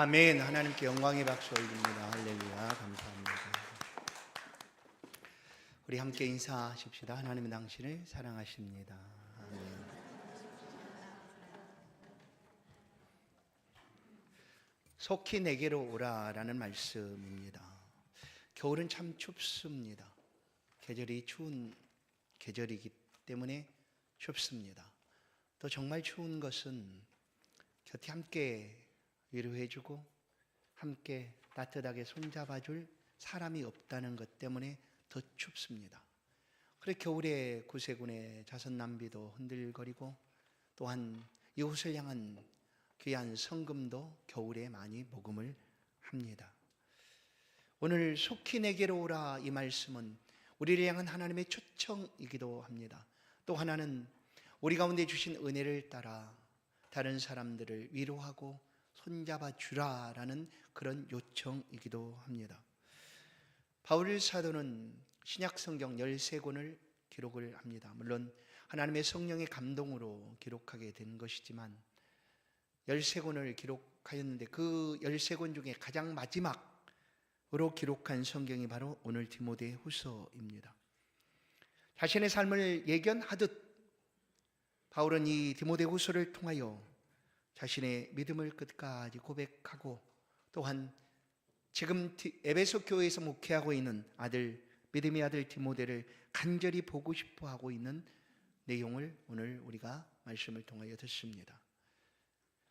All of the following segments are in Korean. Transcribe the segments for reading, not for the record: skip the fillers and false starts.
아멘. 하나님께 영광의 박수 올립니다. 할렐루야. 감사합니다. 우리 함께 인사하십시다. 하나님은 당신을 사랑하십니다. 아멘. 속히 내게로 오라라는 말씀입니다. 겨울은 참 춥습니다. 계절이 추운 계절이기 때문에 춥습니다. 또 정말 추운 것은 곁에 함께 위로해주고 함께 따뜻하게 손잡아줄 사람이 없다는 것 때문에 더 춥습니다. 그래 겨울에 구세군의 자선남비도 흔들거리고 또한 이웃을 향한 귀한 성금도 겨울에 많이 모금을 합니다. 오늘 속히 내게로 오라 이 말씀은 우리를 향한 하나님의 초청이기도 합니다. 또 하나는 우리 가운데 주신 은혜를 따라 다른 사람들을 위로하고 손잡아 주라라는 그런 요청이기도 합니다. 바울 사도는 신약 성경 13권을 기록을 합니다. 물론 하나님의 성령의 감동으로 기록하게 된 것이지만 13권을 기록하였는데 그 13권 중에 가장 마지막으로 기록한 성경이 바로 오늘 디모데 후서입니다. 자신의 삶을 예견하듯 바울은 이 디모데 후서를 통하여 자신의 믿음을 끝까지 고백하고 또한 지금 에베소 교회에서 목회하고 있는 믿음의 아들 디모데를 간절히 보고 싶어 하고 있는 내용을 오늘 우리가 말씀을 통하여 듣습니다.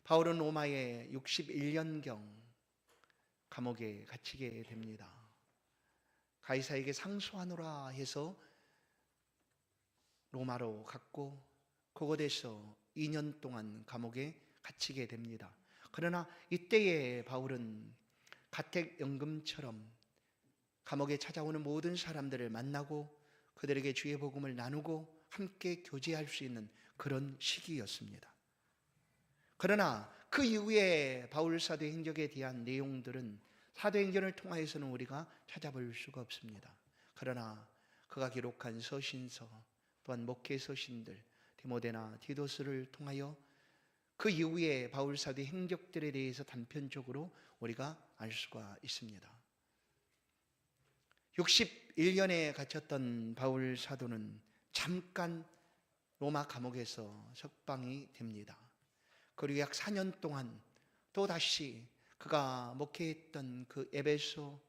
바울은 로마에 61년경 감옥에 갇히게 됩니다. 가이사에게 상소하노라 해서 로마로 갔고 그곳에서 2년 동안 감옥에 갇히게 됩니다. 그러나 이때에 바울은 가택연금처럼 감옥에 찾아오는 모든 사람들을 만나고 그들에게 주의 복음을 나누고 함께 교제할 수 있는 그런 시기였습니다. 그러나 그 이후에 바울 사도의 행적에 대한 내용들은 사도행전을 통하여서는 우리가 찾아볼 수가 없습니다. 그러나 그가 기록한 서신서 또한 목회 서신들 디모데나 디도스를 통하여 그 이후에 바울 사도의 행적들에 대해서 단편적으로 우리가 알 수가 있습니다. 61년에 갇혔던 바울 사도는 잠깐 로마 감옥에서 석방이 됩니다. 그리고 약 4년 동안 또다시 그가 목회했던 그 에베소,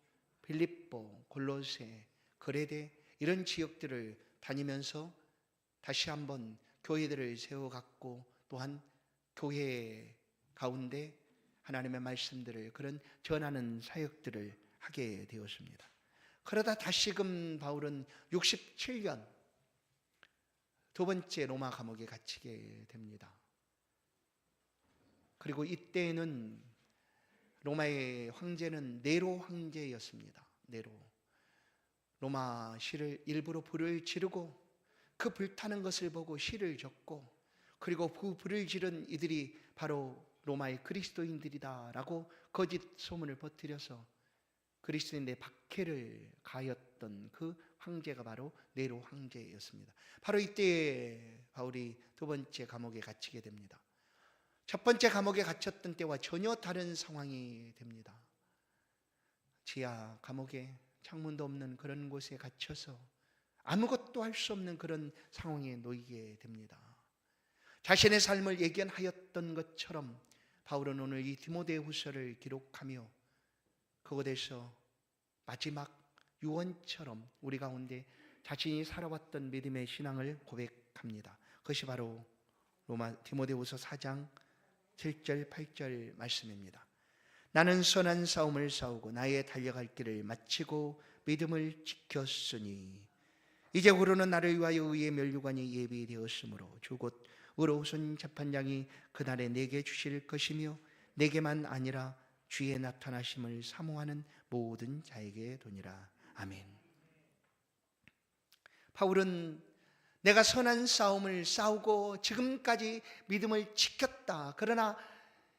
빌립보, 골로새, 그레데 이런 지역들을 다니면서 다시 한번 교회들을 세워갔고 또한 교회 가운데 하나님의 말씀들을 그런 전하는 사역들을 하게 되었습니다. 그러다 다시금 바울은 67년 두 번째 로마 감옥에 갇히게 됩니다. 그리고 이때는 로마의 황제는 네로 황제였습니다. 네로. 로마 시를 일부러 불을 지르고 그 불타는 것을 보고 시를 적고 그리고 그 불을 지른 이들이 바로 로마의 그리스도인들이다 라고 거짓 소문을 퍼뜨려서 그리스도인의 박해를 가하였던 그 황제가 바로 네로 황제였습니다. 바로 이때 바울이 두 번째 감옥에 갇히게 됩니다. 첫 번째 감옥에 갇혔던 때와 전혀 다른 상황이 됩니다. 지하 감옥에 창문도 없는 그런 곳에 갇혀서 아무것도 할 수 없는 그런 상황에 놓이게 됩니다. 자신의 삶을 예견하였던 것처럼 바울은 오늘 이 디모데 후서를 기록하며 그곳에서 마지막 유언처럼 우리 가운데 자신이 살아왔던 믿음의 신앙을 고백합니다. 그것이 바로 디모데 후서 4장 7절 8절 말씀입니다. 나는 선한 싸움을 싸우고 나의 달려갈 길을 마치고 믿음을 지켰으니 이제후로는 나를 위하여 의의 면류관이 예비되었으므로 주 곧 의로우신 재판장이 그날에 내게 주실 것이며 내게만 아니라 주의 나타나심을 사모하는 모든 자에게 도니라. 아멘. 바울은 내가 선한 싸움을 싸우고 지금까지 믿음을 지켰다. 그러나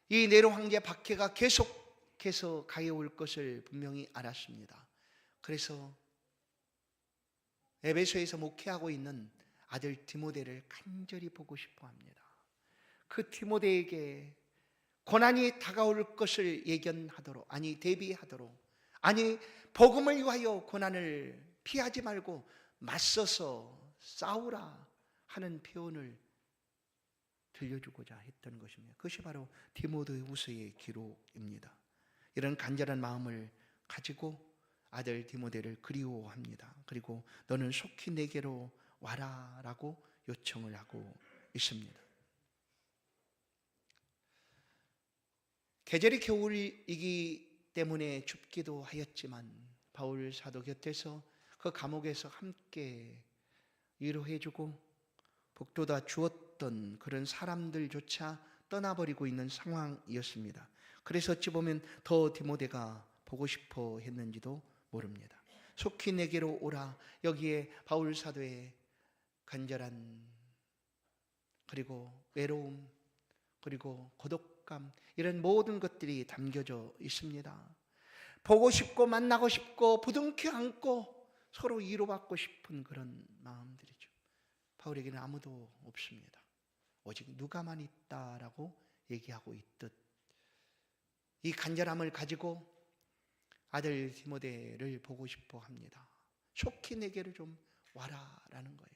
이 네로 황제 박해가 계속해서 가해올 것을 분명히 알았습니다. 그래서 에베소에서 목회하고 있는 아들 디모데를 간절히 보고 싶어 합니다. 그 디모데에게 고난이 다가올 것을 예견하도록, 아니 대비하도록, 아니 복음을 위하여 고난을 피하지 말고 맞서서 싸우라 하는 표현을 들려주고자 했던 것입니다. 그것이 바로 디모데후서의 기록입니다. 이런 간절한 마음을 가지고 아들 디모데를 그리워합니다. 그리고 너는 속히 내게로 와라라고 요청을 하고 있습니다. 계절이 겨울이기 때문에 춥기도 하였지만 바울 사도 곁에서 그 감옥에서 함께 위로해주고 북돋아 주었던 그런 사람들조차 떠나버리고 있는 상황이었습니다. 그래서 어찌 보면 더 디모데가 보고 싶어 했는지도 모릅니다. 속히 내게로 오라. 여기에 바울 사도의 간절한 그리고 외로움 그리고 고독감, 이런 모든 것들이 담겨져 있습니다. 보고 싶고 만나고 싶고 부둥켜 안고 서로 위로받고 싶은 그런 마음들이죠. 바울에게는 아무도 없습니다. 오직 누가만 있다라고 얘기하고 있듯 이 간절함을 가지고 아들 디모데를 보고 싶어 합니다. 속히 내게로 좀 와라라는 거예요.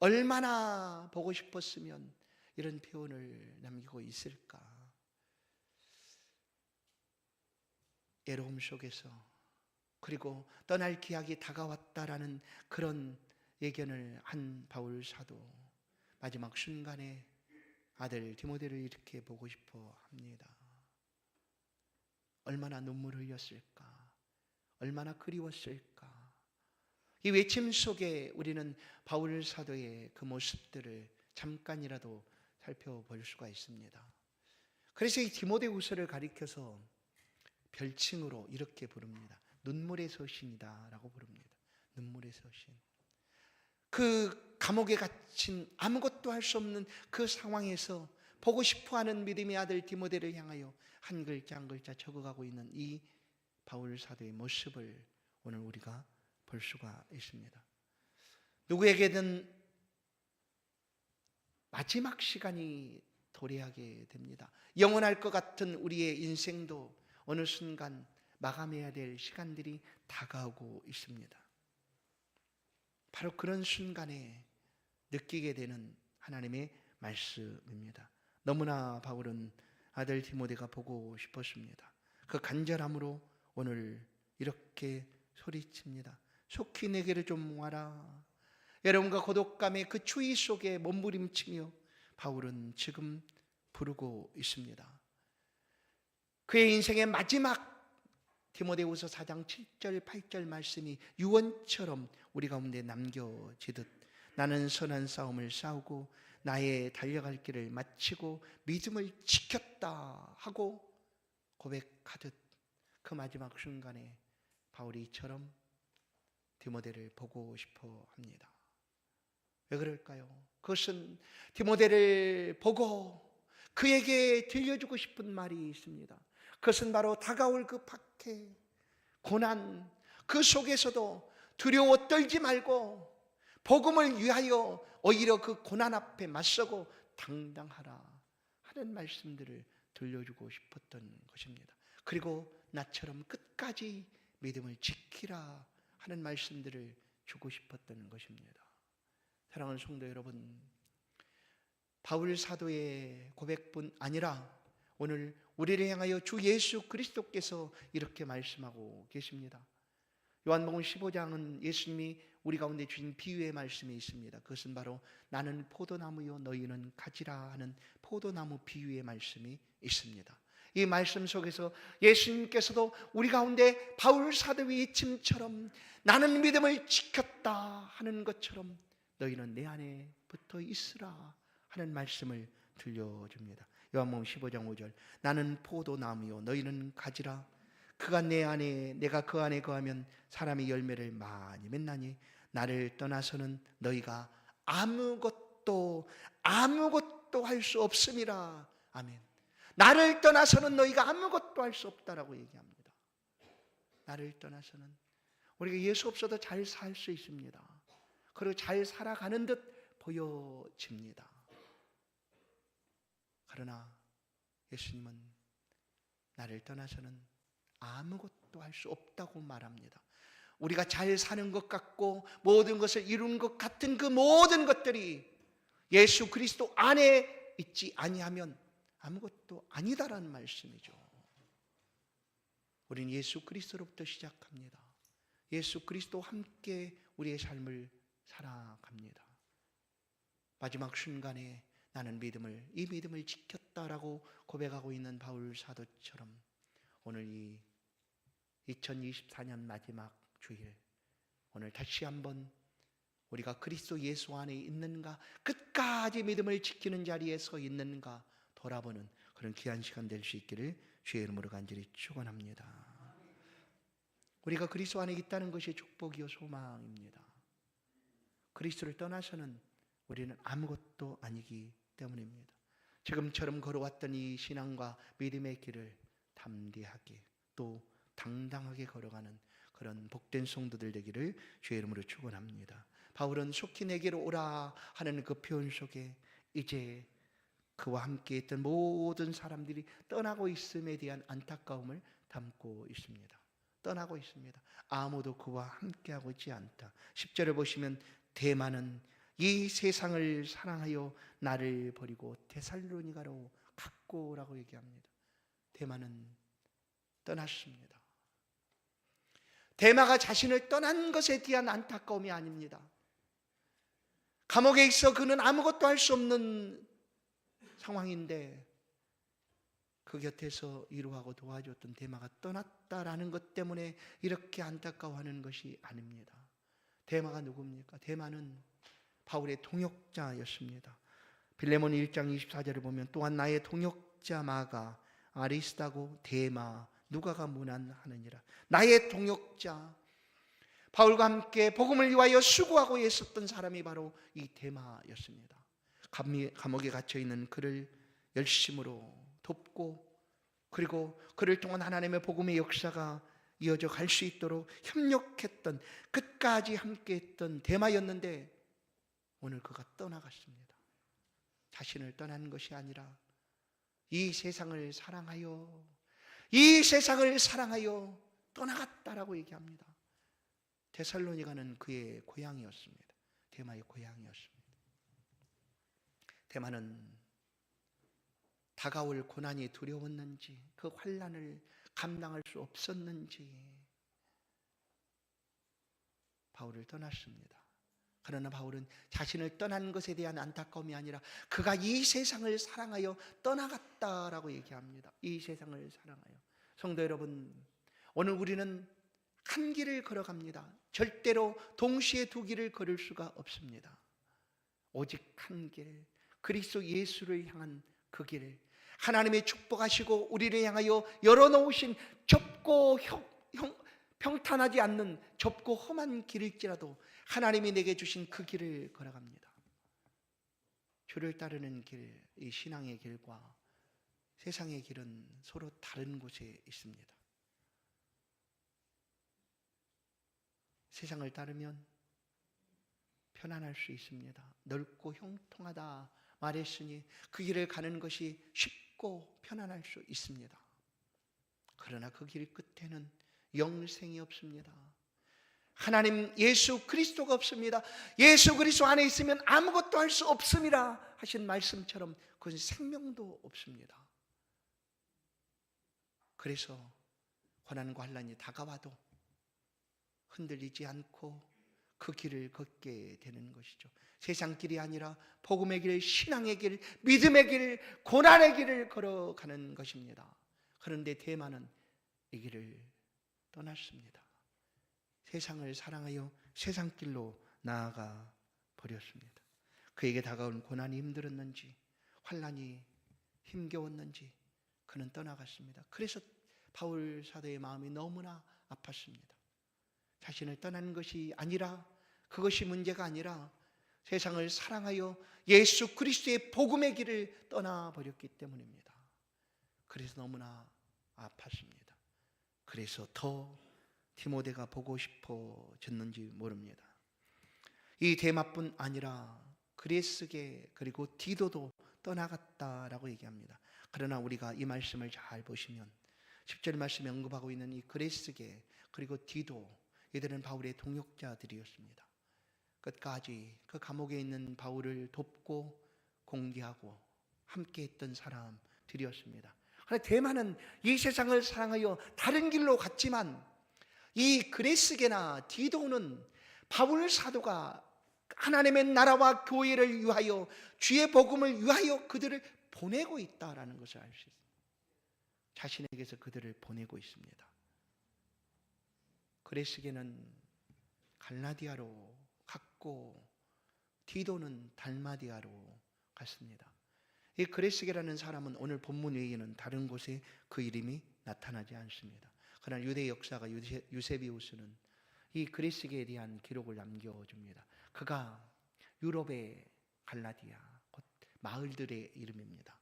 얼마나 보고 싶었으면 이런 표현을 남기고 있을까. 외로움 속에서 그리고 떠날 기약이 다가왔다라는 그런 예견을 한 바울 사도, 마지막 순간에 아들 디모데를 이렇게 보고 싶어 합니다. 얼마나 눈물을 흘렸을까, 얼마나 그리웠을까. 이 외침 속에 우리는 바울 사도의 그 모습들을 잠깐이라도 살펴볼 수가 있습니다. 그래서 이 디모데후서를 가리켜서 별칭으로 이렇게 부릅니다. 눈물의 서신이다 라고 부릅니다. 눈물의 서신. 그 감옥에 갇힌 아무것도 할 수 없는 그 상황에서 보고 싶어하는 믿음의 아들 디모데를 향하여 한 글자 한 글자 적어가고 있는 이 바울 사도의 모습을 오늘 우리가 볼 수가 있습니다. 누구에게든 마지막 시간이 도래하게 됩니다. 영원할 것 같은 우리의 인생도 어느 순간 마감해야 될 시간들이 다가오고 있습니다. 바로 그런 순간에 느끼게 되는 하나님의 말씀입니다. 너무나 바울은 아들 디모데가 보고 싶었습니다. 그 간절함으로 오늘 이렇게 소리칩니다. 속히 내게로 좀 와라. 여러분과 고독감의 그 추위 속에 몸부림치며 바울은 지금 부르고 있습니다. 그의 인생의 마지막 디모데후서 4장 7절 8절 말씀이 유언처럼 우리 가운데 남겨지듯 나는 선한 싸움을 싸우고 나의 달려갈 길을 마치고 믿음을 지켰다 하고 고백하듯 그 마지막 순간에 바울이 이처럼 디모데를 보고 싶어 합니다. 왜 그럴까요? 그것은 디모데를 보고 그에게 들려주고 싶은 말이 있습니다. 그것은 바로 다가올 그 박해, 고난, 그 속에서도 두려워 떨지 말고 복음을 위하여 오히려 그 고난 앞에 맞서고 당당하라 하는 말씀들을 들려주고 싶었던 것입니다. 그리고 나처럼 끝까지 믿음을 지키라 하는 말씀들을 주고 싶었던 것입니다. 사랑하는 성도 여러분, 바울 사도의 고백뿐 아니라 오늘 우리를 향하여 주 예수 그리스도께서 이렇게 말씀하고 계십니다. 요한복음 15장은 예수님이 우리 가운데 주신 비유의 말씀이 있습니다. 그것은 바로 나는 포도나무요 너희는 가지라 하는 포도나무 비유의 말씀이 있습니다. 이 말씀 속에서 예수님께서도 우리 가운데 바울 사도의 외침처럼 나는 믿음을 지켰다 하는 것처럼 너희는 내 안에 붙어 있으라 하는 말씀을 들려줍니다. 요한복음 15장 5절 나는 포도나무요 너희는 가지라 그가 내 안에 내가 그 안에 거하면 사람이 열매를 많이 맺나니 나를 떠나서는 너희가 아무것도 할 수 없음이라. 아멘. 나를 떠나서는 너희가 아무것도 할 수 없다라고 얘기합니다. 나를 떠나서는 우리가 예수 없어도 잘 살 수 있습니다. 그리고 잘 살아가는 듯 보여집니다. 그러나 예수님은 나를 떠나서는 아무것도 할 수 없다고 말합니다. 우리가 잘 사는 것 같고 모든 것을 이룬 것 같은 그 모든 것들이 예수 그리스도 안에 있지 아니하면 아무것도 아니다라는 말씀이죠. 우리는 예수 그리스도로부터 시작합니다. 예수 그리스도와 함께 우리의 삶을 살아갑니다. 마지막 순간에 나는 이 믿음을 지켰다라고 고백하고 있는 바울 사도처럼 오늘 이 2024년 마지막 주일, 오늘 다시 한번 우리가 그리스도 예수 안에 있는가, 끝까지 믿음을 지키는 자리에 서 있는가 돌아보는 그런 귀한 시간 될 수 있기를 주의 이름으로 간절히 축원합니다. 우리가 그리스도 안에 있다는 것이 축복이요 소망입니다. 그리스도를 떠나서는 우리는 아무것도 아니기 때문입니다. 지금처럼 걸어왔던 이 신앙과 믿음의 길을 담대하게 또 당당하게 걸어가는 그런 복된 성도들 되기를 주의 이름으로 축원합니다. 바울은 속히 내게로 오라 하는 그 표현 속에 이제 그와 함께 있던 모든 사람들이 떠나고 있음에 대한 안타까움을 담고 있습니다. 떠나고 있습니다. 아무도 그와 함께하고 있지 않다. 10절을 보시면 대마는 이 세상을 사랑하여 나를 버리고 데살로니가로 갔고라고 얘기합니다. 대마는 떠났습니다. 대마가 자신을 떠난 것에 대한 안타까움이 아닙니다. 감옥에 있어 그는 아무것도 할 수 없는 상황인데 그 곁에서 위로하고 도와줬던 대마가 떠났다라는 것 때문에 이렇게 안타까워하는 것이 아닙니다. 대마가 누굽니까? 대마는 바울의 동역자였습니다. 빌레몬 1장 24절을 보면 또한 나의 동역자 마가 아리스다고 대마 누가가 문안하느니라. 나의 동역자, 바울과 함께 복음을 위하여 수고하고 애썼던 사람이 바로 이 대마였습니다. 감옥에 갇혀있는 그를 열심으로 돕고 그리고 그를 통한 하나님의 복음의 역사가 이어져 갈 수 있도록 협력했던, 끝까지 함께했던 대마였는데 오늘 그가 떠나갔습니다. 자신을 떠난 것이 아니라 이 세상을 사랑하여 떠나갔다라고 얘기합니다. 데살로니가는 그의 고향이었습니다. 대마의 고향이었습니다. 대마는 다가올 고난이 두려웠는지 그 환난을 감당할 수 없었는지 바울을 떠났습니다. 그러나 바울은 자신을 떠난 것에 대한 안타까움이 아니라 그가 이 세상을 사랑하여 떠나갔다라고 얘기합니다. 이 세상을 사랑하여. 성도 여러분, 오늘 우리는 한 길을 걸어갑니다. 절대로 동시에 두 길을 걸을 수가 없습니다. 오직 한 길, 그리스도 예수를 향한 그 길, 하나님의 축복하시고 우리를 향하여 열어놓으신 좁고 평탄하지 않는 좁고 험한 길일지라도 하나님이 내게 주신 그 길을 걸어갑니다. 주를 따르는 길, 이 신앙의 길과 세상의 길은 서로 다른 곳에 있습니다. 세상을 따르면 편안할 수 있습니다. 넓고 형통하다 말했으니 그 길을 가는 것이 쉽고 편안할 수 있습니다. 그러나 그 길 끝에는 영생이 없습니다. 하나님 예수 그리스도가 없습니다. 예수 그리스도 안에 있으면 아무것도 할 수 없음이라 하신 말씀처럼 그것은 생명도 없습니다. 그래서 고난과 환난이 다가와도 흔들리지 않고 그 길을 걷게 되는 것이죠. 세상 길이 아니라 복음의 길, 신앙의 길, 믿음의 길, 고난의 길을 걸어가는 것입니다. 그런데 대마는 이 길을 떠났습니다. 세상을 사랑하여 세상 길로 나아가 버렸습니다. 그에게 다가온 고난이 힘들었는지 환난이 힘겨웠는지 그는 떠나갔습니다. 그래서 바울 사도의 마음이 너무나 아팠습니다. 자신을 떠나는 것이 아니라, 그것이 문제가 아니라 세상을 사랑하여 예수 그리스도의 복음의 길을 떠나버렸기 때문입니다. 그래서 너무나 아팠습니다. 그래서 더 디모데가 보고 싶어졌는지 모릅니다. 이 대마뿐 아니라 그레스게 그리고 디도도 떠나갔다라고 얘기합니다. 그러나 우리가 이 말씀을 잘 보시면 10절 말씀에 언급하고 있는 이 그레스게 그리고 디도, 이들은 바울의 동역자들이었습니다. 끝까지 그 감옥에 있는 바울을 돕고 공개하고 함께했던 사람들이었습니다. 그러나 대만은 이 세상을 사랑하여 다른 길로 갔지만 이 그레스게나 디도는 바울 사도가 하나님의 나라와 교회를 위하여 주의 복음을 위하여 그들을 보내고 있다라는 것을 알 수 있습니다. 자신에게서 그들을 보내고 있습니다. 그레스게는 갈라디아로 갔고 디도는 달마디아로 갔습니다. 이 그레스게라는 사람은 오늘 본문 외에는 다른 곳에 그 이름이 나타나지 않습니다. 그러나 유대 역사가 유세비우스는 이 그레스게에 대한 기록을 남겨줍니다. 그가 유럽의 갈라디아, 곧 마을들의 이름입니다.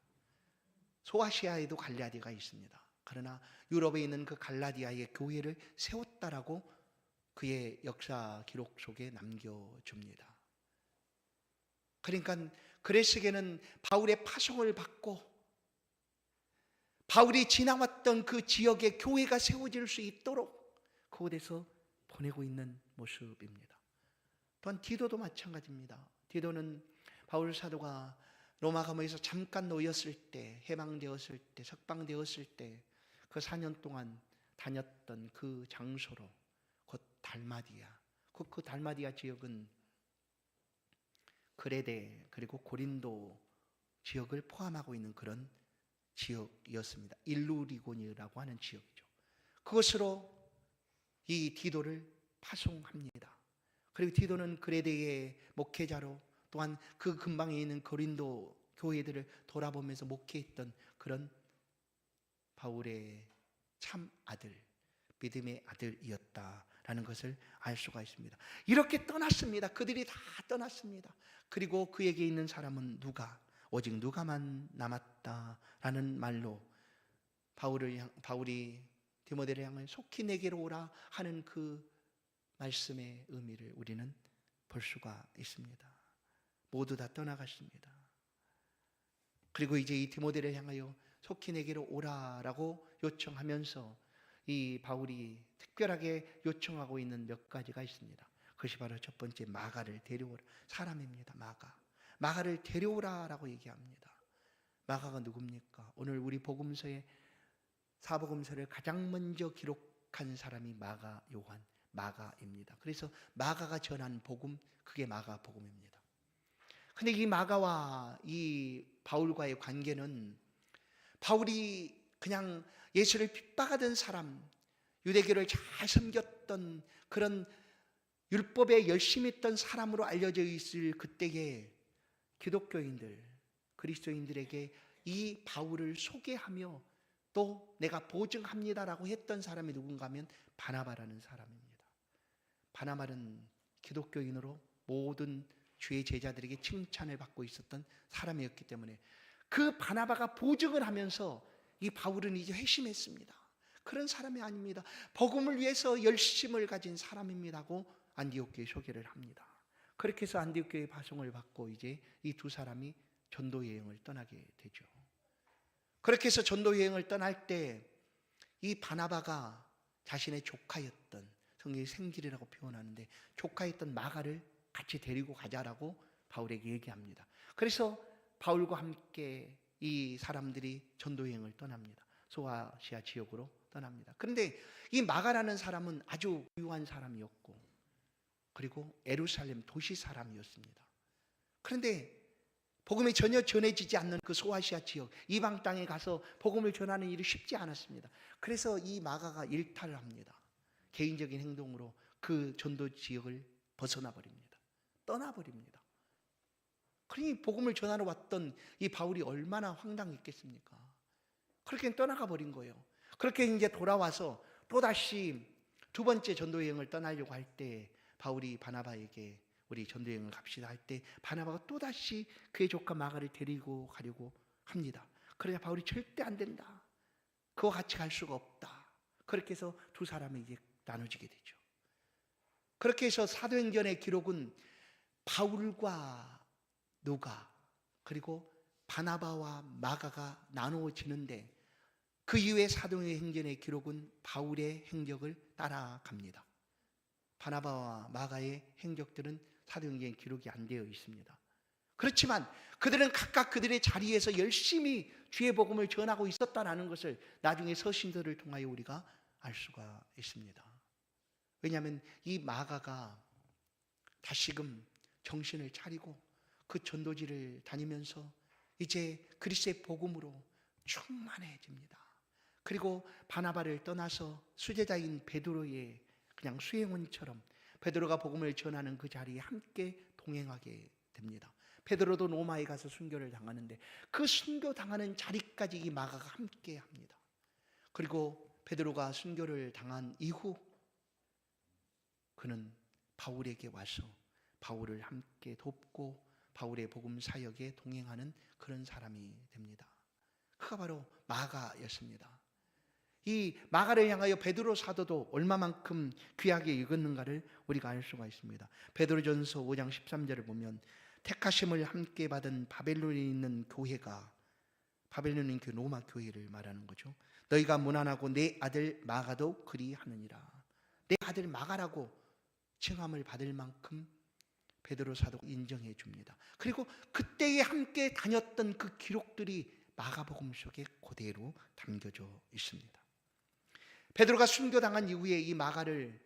소아시아에도 갈라디아가 있습니다. 그러나 유럽에 있는 그 갈라디아의 교회를 세웠다라고 그의 역사 기록 속에 남겨줍니다. 그러니까 그레스게는 바울의 파송을 받고 바울이 지나왔던 그 지역에 교회가 세워질 수 있도록 그곳에서 보내고 있는 모습입니다. 또한 디도도 마찬가지입니다. 디도는 바울 사도가 로마 감옥에서 잠깐 놓였을 때, 해방되었을 때, 석방되었을 때 그 4년 동안 다녔던 그 장소로 곧 달마디아, 그 달마디아 지역은 그레데 그리고 고린도 지역을 포함하고 있는 그런 지역이었습니다. 일루리고니라고 하는 지역이죠. 그것으로 이 디도를 파송합니다. 그리고 디도는 그레데의 목회자로 또한 그 근방에 있는 고린도 교회들을 돌아보면서 목회했던 그런 바울의 참 아들, 믿음의 아들이었다라는 것을 알 수가 있습니다. 이렇게 떠났습니다. 그들이 다 떠났습니다. 그리고 그에게 있는 사람은 누가? 오직 누가만 남았다라는 말로 바울이 디모데를 향해 속히 내게로 오라 하는 그 말씀의 의미를 우리는 볼 수가 있습니다. 모두 다 떠나갔습니다. 그리고 이제 이 디모데를 향하여 속히 내게로 오라라고 요청하면서 이 바울이 특별하게 요청하고 있는 몇 가지가 있습니다. 그것이 바로 첫 번째, 마가를 데려오라. 사람입니다. 마가를 데려오라라고 얘기합니다. 마가가 누굽니까? 오늘 우리 복음서에 사복음서를 가장 먼저 기록한 사람이 마가입니다. 그래서 마가가 전한 복음, 그게 마가복음입니다. 근데 이 마가와 이 바울과의 관계는 바울이 그냥 예수를 핍박하던 사람, 유대교를 잘 섬겼던 그런 율법에 열심히 했던 사람으로 알려져 있을 그때의 기독교인들, 그리스도인들에게 이 바울을 소개하며 또 내가 보증합니다라고 했던 사람이 누군가 하면 바나바라는 사람입니다. 바나바는 기독교인으로 모든 주의 제자들에게 칭찬을 받고 있었던 사람이었기 때문에 그 바나바가 보증을 하면서 이 바울은 이제 회심했습니다. 그런 사람이 아닙니다. 복음을 위해서 열심을 가진 사람입니다고 안디옥 교회 소개를 합니다. 그렇게 해서 안디옥 교회 파송을 받고 이제 이 두 사람이 전도 여행을 떠나게 되죠. 그렇게 해서 전도 여행을 떠날 때 이 바나바가 자신의 조카였던, 성경이 생길이라고 표현하는데 조카였던 마가를 같이 데리고 가자라고 바울에게 얘기합니다. 그래서 바울과 함께 이 사람들이 전도 여행을 떠납니다. 소아시아 지역으로 떠납니다. 그런데 이 마가라는 사람은 아주 부유한 사람이었고 그리고 예루살렘 도시 사람이었습니다. 그런데 복음이 전혀 전해지지 않는 그 소아시아 지역, 이방 땅에 가서 복음을 전하는 일이 쉽지 않았습니다. 그래서 이 마가가 일탈을 합니다. 개인적인 행동으로 그 전도 지역을 벗어나 버립니다. 떠나버립니다. 그러니 복음을 전하러 왔던 이 바울이 얼마나 황당했겠습니까? 그렇게 떠나가 버린 거예요. 그렇게 이제 돌아와서 또다시 두 번째 전도 여행을 떠나려고 할 때 바울이 바나바에게 우리 전도 여행을 갑시다 할 때 바나바가 또다시 그의 조카 마가를 데리고 가려고 합니다. 그러자 바울이 절대 안 된다. 그와 같이 갈 수가 없다. 그렇게 해서 두 사람이 이제 나눠지게 되죠. 그렇게 해서 사도행전의 기록은 바울과 누가 그리고 바나바와 마가가 나누어지는데 그 이후에 사도행전 행전의 기록은 바울의 행적을 따라갑니다. 바나바와 마가의 행적들은 사도행전에 기록이 안 되어 있습니다. 그렇지만 그들은 각각 그들의 자리에서 열심히 주의 복음을 전하고 있었다는 것을 나중에 서신들을 통하여 우리가 알 수가 있습니다. 왜냐하면 이 마가가 다시금 정신을 차리고 그 전도지를 다니면서 이제 그리스도의 복음으로 충만해집니다. 그리고 바나바를 떠나서 수제자인 베드로의 그냥 수행원처럼 베드로가 복음을 전하는 그 자리에 함께 동행하게 됩니다. 베드로도 로마에 가서 순교를 당하는데 그 순교 당하는 자리까지 이 마가가 함께 합니다. 그리고 베드로가 순교를 당한 이후 그는 바울에게 와서 바울을 함께 돕고 바울의 복음 사역에 동행하는 그런 사람이 됩니다. 그가 바로 마가였습니다. 이 마가를 향하여 베드로 사도도 얼마만큼 귀하게 읽었는가를 우리가 알 수가 있습니다. 베드로전서 5장 13절을 보면 택하심을 함께 받은 바벨론에 있는 교회가, 바벨론에 있는 그 로마 교회를 말하는 거죠. 너희가 무난하고 내 아들 마가도 그리하느니라. 내 아들 마가라고 칭함을 받을 만큼 베드로 사도가 인정해 줍니다. 그리고 그때에 함께 다녔던 그 기록들이 마가복음 속에 그대로 담겨져 있습니다. 베드로가 순교당한 이후에 이 마가를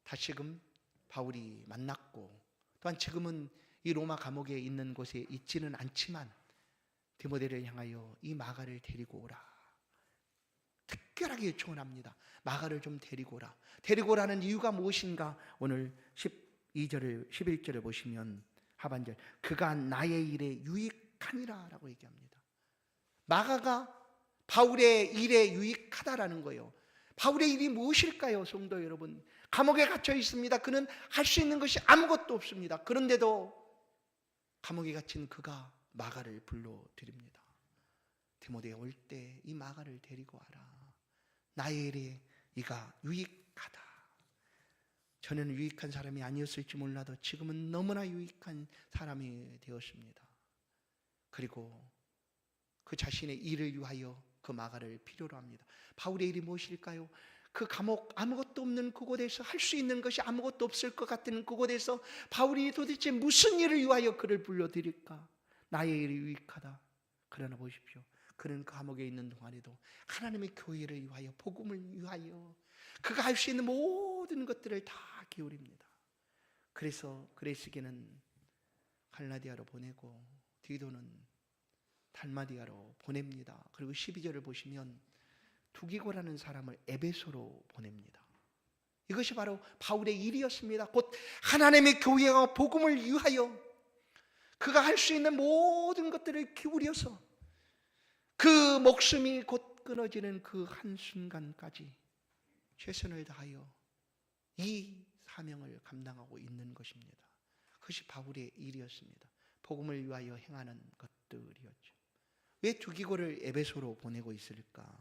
다시금 바울이 만났고, 또한 지금은 이 로마 감옥에 있는 곳에 있지는 않지만 디모데를 향하여 이 마가를 데리고 오라, 특별하게 요청합니다. 마가를 좀 데리고 오라. 데리고 오라는 이유가 무엇인가? 오늘 12절을 11절을 보시면 하반절, 그가 나의 일에 유익하니라 라고 얘기합니다. 마가가 바울의 일에 유익하다라는 거예요. 바울의 일이 무엇일까요? 성도 여러분, 감옥에 갇혀 있습니다. 그는 할 수 있는 것이 아무것도 없습니다. 그런데도 감옥에 갇힌 그가 마가를 불러드립니다. 디모데에 올 때 이 마가를 데리고 와라. 나의 일에 이가 유익하다. 전에는 유익한 사람이 아니었을지 몰라도 지금은 너무나 유익한 사람이 되었습니다. 그리고 그 자신의 일을 위하여 그 마가를 필요로 합니다. 바울의 일이 무엇일까요? 그 감옥, 아무것도 없는 그곳에서 할 수 있는 것이 아무것도 없을 것 같은 그곳에서 바울이 도대체 무슨 일을 위하여 그를 불러드릴까? 나의 일이 유익하다. 그러나 보십시오, 그는 그 감옥에 있는 동안에도 하나님의 교회를 위하여, 복음을 위하여 그가 할 수 있는 모든 것들을 다 기울입니다. 그래서 그레스게는 갈라디아로 보내고 디도는 달마디아로 보냅니다. 그리고 12절을 보시면 두기고라는 사람을 에베소로 보냅니다. 이것이 바로 바울의 일이었습니다. 곧 하나님의 교회와 복음을 위하여 그가 할 수 있는 모든 것들을 기울여서 그 목숨이 곧 끊어지는 그 한순간까지 최선을 다하여 이 사명을 감당하고 있는 것입니다. 그것이 바울의 일이었습니다. 복음을 위하여 행하는 것들이었죠. 왜 두기고를 에베소로 보내고 있을까?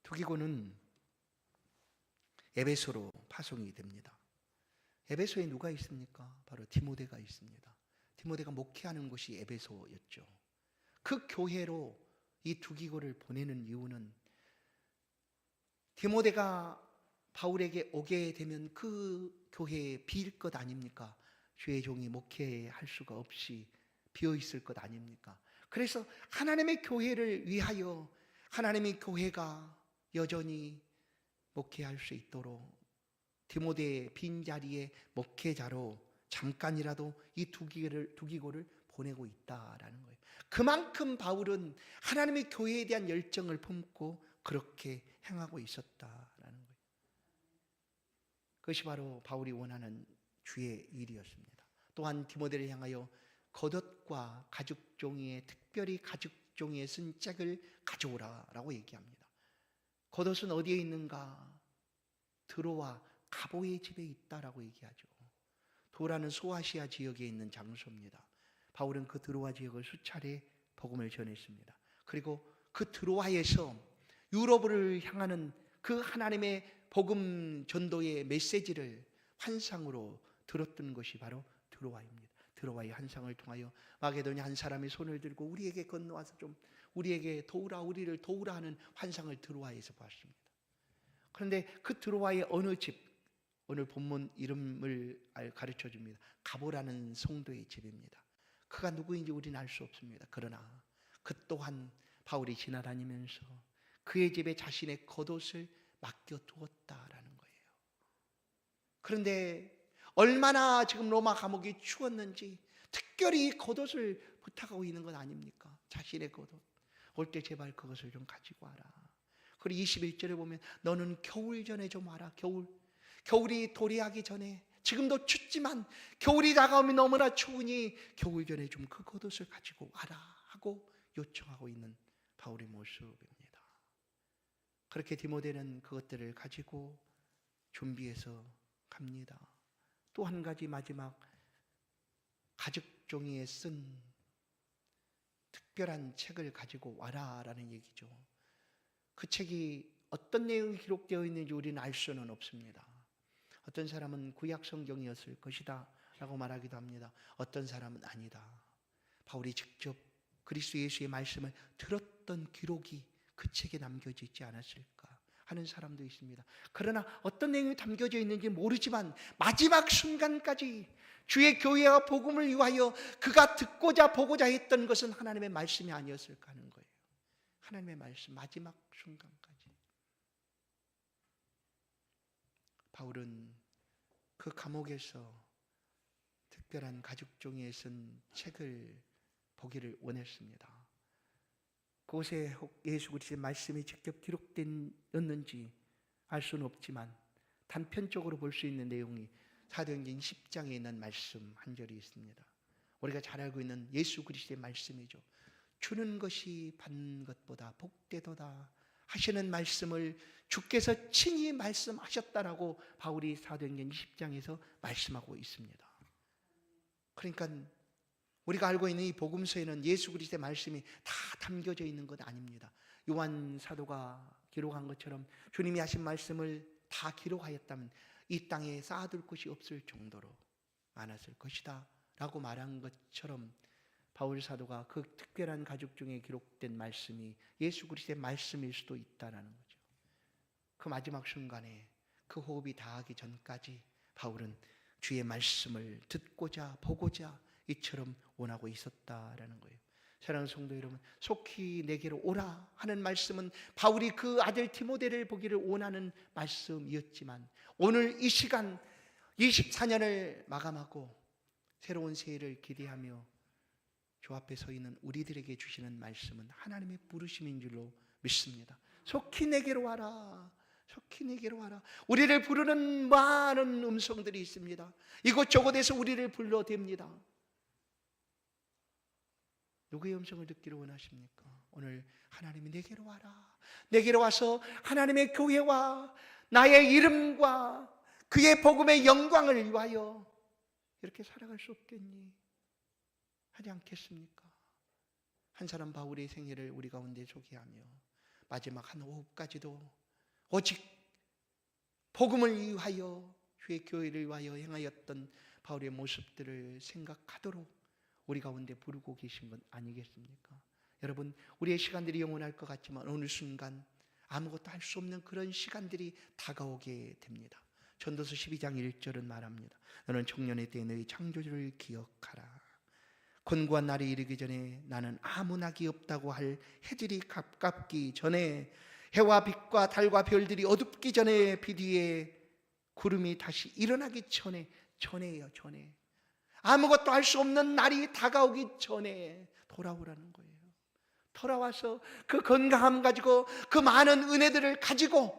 두기고는 에베소로 파송이 됩니다. 에베소에 누가 있습니까? 바로 디모데가 있습니다. 디모데가 목회하는 곳이 에베소였죠. 그 교회로 이 두기고를 보내는 이유는 디모데가 바울에게 오게 되면 그 교회에 비일 것 아닙니까? 주의 종이 목회할 수가 없이 비어 있을 것 아닙니까? 그래서 하나님의 교회를 위하여 하나님의 교회가 여전히 목회할 수 있도록 디모데의 빈자리에 목회자로 잠깐이라도 이 두기고를 보내고 있다라는 거예요. 그만큼 바울은 하나님의 교회에 대한 열정을 품고 그렇게 행하고 있었다라는 거예요. 그것이 바로 바울이 원하는 주의 일이었습니다. 또한 디모데를 향하여 겉옷과 가죽종이에, 특별히 가죽종이에 쓴 책을 가져오라라고 얘기합니다. 겉옷은 어디에 있는가? 드로아 가보의 집에 있다라고 얘기하죠. 도라는 소아시아 지역에 있는 장소입니다. 바울은 그 드로아 지역을 수차례 복음을 전했습니다. 그리고 그 드로아에서 유럽을 향하는 그 하나님의 복음 전도의 메시지를 환상으로 들었던 것이 바로 드로아입니다. 드로아의 환상을 통하여 마게도냐 한 사람이 손을 들고 우리에게 건너와서 좀 우리에게 도우라, 우리를 도우라 하는 환상을 드로아에서 보았습니다. 그런데 그 드로아의 어느 집, 오늘 본문 이름을 가르쳐 줍니다. 가보라는 성도의 집입니다. 그가 누구인지 우리는 알 수 없습니다. 그러나 그 또한 바울이 지나다니면서 그의 집에 자신의 겉옷을 맡겨두었다라는 거예요. 그런데 얼마나 지금 로마 감옥이 추웠는지 특별히 겉옷을 부탁하고 있는 건 아닙니까? 자신의 겉옷. 올 때 제발 그것을 좀 가지고 와라. 그리고 21절에 보면 너는 겨울 전에 좀 와라. 겨울이 도래하기 전에, 지금도 춥지만 겨울이 다가오면 너무나 추우니 겨울 전에 좀 그 겉옷을 가지고 와라 하고 요청하고 있는 바울의 모습입니다. 그렇게 디모데는 그것들을 가지고 준비해서 갑니다. 또 한 가지 마지막 가죽 종이에 쓴 특별한 책을 가지고 와라라는 얘기죠. 그 책이 어떤 내용이 기록되어 있는지 우리는 알 수는 없습니다. 어떤 사람은 구약 성경이었을 것이다 라고 말하기도 합니다. 어떤 사람은 아니다. 바울이 직접 그리스도 예수의 말씀을 들었던 기록이 그 책에 남겨져 있지 않았을까 하는 사람도 있습니다. 그러나 어떤 내용이 담겨져 있는지 모르지만 마지막 순간까지 주의 교회와 복음을 위하여 그가 듣고자 보고자 했던 것은 하나님의 말씀이 아니었을까 하는 거예요. 하나님의 말씀, 마지막 순간까지. 바울은 그 감옥에서 특별한 가죽 종이에 쓴 책을 보기를 원했습니다. 그곳에 혹 예수 그리스도의 말씀이 직접 기록되었는지 알 수는 없지만 단편적으로 볼 수 있는 내용이 사도행전 10장에 있는 말씀 한 절이 있습니다. 우리가 잘 알고 있는 예수 그리스도의 말씀이죠. 주는 것이 받는 것보다 복되도다 하시는 말씀을 주께서 친히 말씀하셨다라고 바울이 사도행전 10장에서 말씀하고 있습니다. 그러니까 우리가 알고 있는 이 복음서에는 예수 그리스도의 말씀이 다 담겨져 있는 것 아닙니다. 요한 사도가 기록한 것처럼 주님이 하신 말씀을 다 기록하였다면 이 땅에 쌓아둘 곳이 없을 정도로 많았을 것이다 라고 말한 것처럼 바울 사도가 그 특별한 가죽 중에 기록된 말씀이 예수 그리스도의 말씀일 수도 있다는 거죠. 그 마지막 순간에 그 호흡이 다하기 전까지 바울은 주의 말씀을 듣고자 보고자 이처럼 원하고 있었다라는 거예요. 사랑하는 성도 여러분, 속히 내게로 오라 하는 말씀은 바울이 그 아들 디모데를 보기를 원하는 말씀이었지만 오늘 이 시간 24년을 마감하고 새로운 새해를 기대하며 주 앞에 서 있는 우리들에게 주시는 말씀은 하나님의 부르심인 줄로 믿습니다. 속히 내게로 와라. 속히 내게로 와라. 우리를 부르는 많은 음성들이 있습니다. 이곳저곳에서 우리를 불러댑니다. 누구의 음성을 듣기를 원하십니까? 오늘 하나님이 내게로 와라. 내게로 와서 하나님의 교회와 나의 이름과 그의 복음의 영광을 위하여 이렇게 살아갈 수 없겠니? 하지 않겠습니까? 한 사람 바울의 생애를 우리 가운데 소개하며 마지막 한 호흡까지도 오직 복음을 위하여 주의 교회를 위하여 행하였던 바울의 모습들을 생각하도록 우리 가운데 부르고 계신 건 아니겠습니까? 여러분, 우리의 시간들이 영원할 것 같지만 어느 순간 아무것도 할 수 없는 그런 시간들이 다가오게 됩니다. 전도서 12장 1절은 말합니다. 너는 청년의 때에 너희 창조주를 기억하라. 권고한 날이 이르기 전에 나는 아무 낙이 없다고 할 해질이 가깝기 전에 해와 빛과 달과 별들이 어둡기 전에 빛 위에 구름이 다시 일어나기 전에요. 아무것도 할 수 없는 날이 다가오기 전에 돌아오라는 거예요. 돌아와서 그 건강함 가지고 그 많은 은혜들을 가지고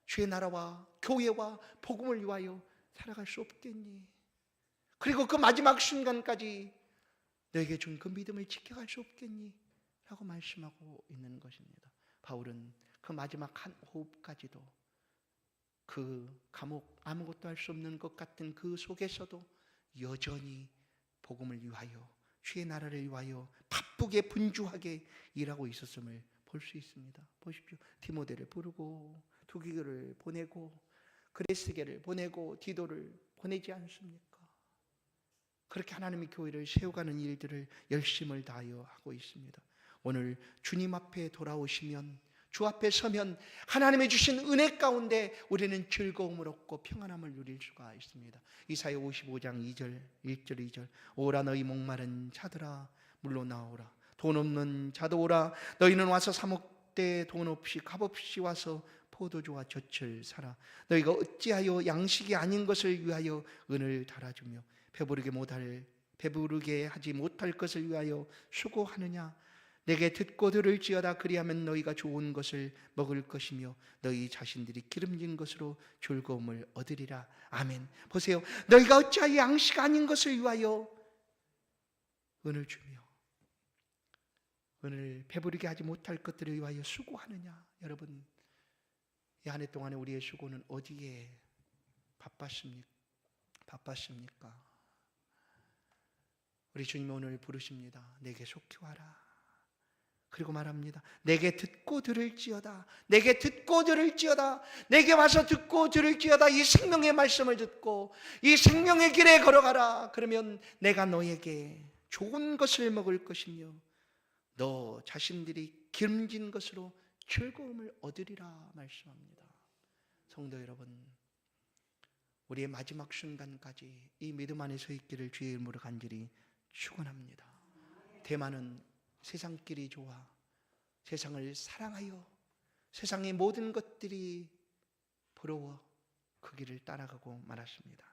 주의 나라와 교회와 복음을 위하여 살아갈 수 없겠니? 그리고 그 마지막 순간까지 너에게 준 그 믿음을 지켜갈 수 없겠니? 라고 말씀하고 있는 것입니다. 바울은 그 마지막 한 호흡까지도 그 감옥, 아무것도 할 수 없는 것 같은 그 속에서도 여전히 복음을 위하여 주의 나라를 위하여 바쁘게 분주하게 일하고 있었음을 볼 수 있습니다. 보십시오. 디모데를 부르고 두기교를 보내고 그레스게를 보내고 디도를 보내지 않습니까? 그렇게 하나님의 교회를 세워가는 일들을 열심을 다하여 하고 있습니다. 오늘 주님 앞에 돌아오시면, 주 앞에 서면 하나님의 주신 은혜 가운데 우리는 즐거움을 얻고 평안함을 누릴 수가 있습니다. 이사야 55장 2절 1절 2절 오라 너희 목마른 자들아 물로 나오라 돈 없는 자도 오라 너희는 와서 사 먹되 돈 없이 값없이 와서 포도주와 젖을 사라 너희가 어찌하여 양식이 아닌 것을 위하여 은을 달아주며 배부르게 하지 못할 것을 위하여 수고하느냐 내게 듣고 들을지어다 그리하면 너희가 좋은 것을 먹을 것이며 너희 자신들이 기름진 것으로 즐거움을 얻으리라. 아멘. 보세요. 너희가 어찌하여 양식 아닌 것을 위하여 은을 주며 은을 배부르게 하지 못할 것들을 위하여 수고하느냐. 여러분, 이 한 해 동안에 우리의 수고는 어디에 바빴습니까? 우리 주님이 오늘 부르십니다. 내게 속히 와라. 그리고 말합니다. 내게 듣고 들을지어다. 내게 듣고 들을지어다. 내게 와서 듣고 들을지어다. 이 생명의 말씀을 듣고 이 생명의 길에 걸어가라. 그러면 내가 너에게 좋은 것을 먹을 것이며 너 자신들이 기름진 것으로 즐거움을 얻으리라 말씀합니다. 성도 여러분, 우리의 마지막 순간까지 이 믿음 안에 서 있기를 주의 이름으로 간절히 축원합니다. 대만은 세상길이 좋아 세상을 사랑하여 세상의 모든 것들이 부러워 그 길을 따라가고 말았습니다.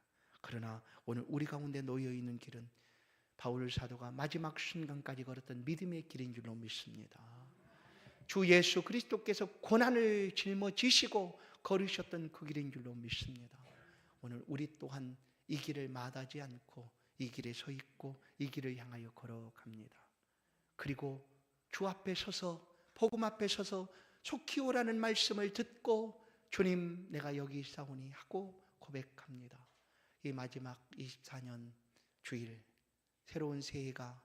그러나 오늘 우리 가운데 놓여 있는 길은 바울 사도가 마지막 순간까지 걸었던 믿음의 길인 줄로 믿습니다. 주 예수 그리스도께서 고난을 짊어지시고 걸으셨던 그 길인 줄로 믿습니다. 오늘 우리 또한 이 길을 마다하지 않고 이 길에 서 있고 이 길을 향하여 걸어갑니다. 그리고 주 앞에 서서 복음 앞에 서서 속히 오라는 말씀을 듣고 주님 내가 여기 있사오니 하고 고백합니다. 이 마지막 24년 주일 새로운 새해가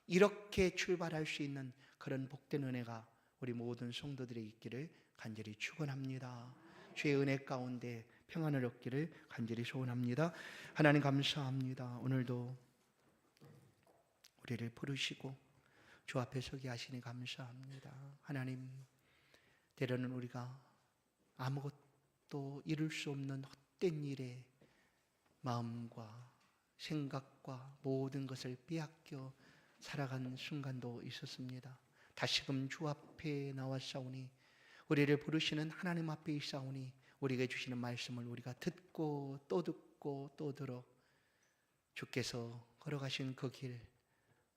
이렇게 출발할 수 있는 그런 복된 은혜가 우리 모든 성도들의 있기를 간절히 축원합니다. 주의 은혜 가운데 평안을 얻기를 간절히 소원합니다. 하나님 감사합니다. 오늘도 우리를 부르시고 주 앞에 서게 하시니 감사합니다. 하나님, 때로는 우리가 아무것도 이룰 수 없는 헛된 일에 마음과 생각과 모든 것을 빼앗겨 살아가는 순간도 있었습니다. 다시금 주 앞에 나왔사오니 우리를 부르시는 하나님 앞에 있사오니 우리에게 주시는 말씀을 우리가 듣고 또 들어 주께서 걸어가신 그 길,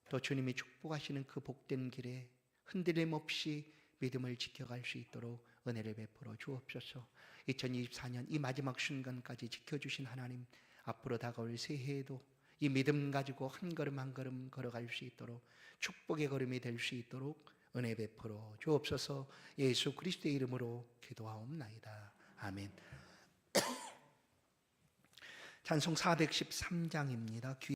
또 주님이 축복하시는 그 복된 길에 흔들림 없이 믿음을 지켜갈 수 있도록 은혜를 베풀어 주옵소서. 2024년 이 마지막 순간까지 지켜주신 하나님, 앞으로 다가올 새해에도 이 믿음 가지고 한 걸음 한 걸음 걸어갈 수 있도록 축복의 걸음이 될 수 있도록 은혜 베풀어 주옵소서. 예수 그리스도의 이름으로 기도하옵나이다. 아멘. 찬송 413장입니다.